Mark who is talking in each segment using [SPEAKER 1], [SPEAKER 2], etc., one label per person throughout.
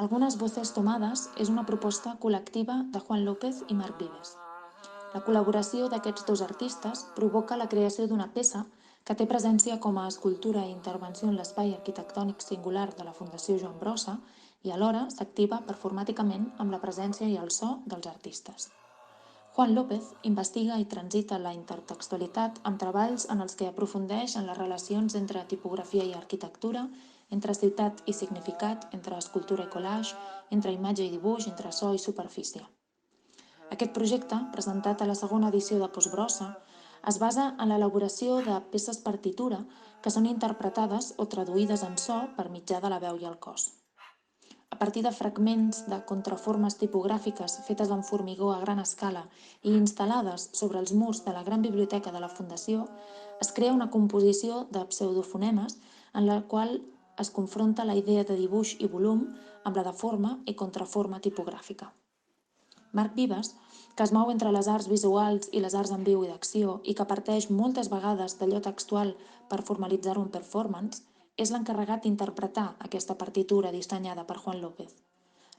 [SPEAKER 1] Algunas voces tomadas és una proposta col·lectiva de Juan López i Marc Vives. La col·laboració d'aquests dos artistes provoca la creació d'una peça que té presència com a escultura i intervenció en l'espai arquitectònic singular de la Fundació Joan Brossa i alhora s'activa performàticament amb la presència i el so dels artistes. Juan López investiga i transita la intertextualitat amb treballs en els que aprofundeix en les relacions entre tipografia i arquitectura, entre ciutat i significat, entre escultura i collage, entre imatge i dibuix, entre so i superfície. Aquest projecte, presentat a la segona edició de Postbrossa, es basa en l'elaboració de peces partitura que són interpretades o traduïdes en so per mitjà de la veu i el cos. A partir de fragments de contraformes tipogràfiques fetes amb formigó a gran escala i instal·lades sobre els murs de la gran biblioteca de la Fundació, es crea una composició de pseudofonemes en la qual es confronta la idea de dibuix i volum amb la de forma i contraforma tipogràfica. Marc Vives, que es mou entre les arts visuals i les arts en viu i d'acció i que parteix moltes vegades d'allò textual per formalitzar-ho en performance, és l'encarregat d'interpretar aquesta partitura dissenyada per Juan López.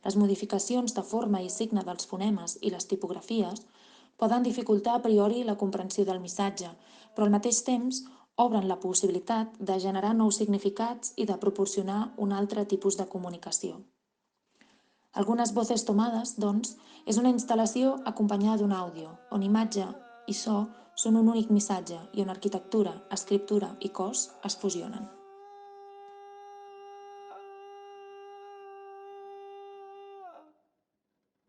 [SPEAKER 1] Les modificacions de forma i signe dels fonemes i les tipografies poden dificultar a priori la comprensió del missatge, però al mateix temps obren la possibilitat de generar nous significats i de proporcionar un altre tipus de comunicació. Algunes voces tomades, doncs, és una instal·lació acompanyada d'un àudio, on imatge i so són un únic missatge i on arquitectura, escriptura i cos es fusionen.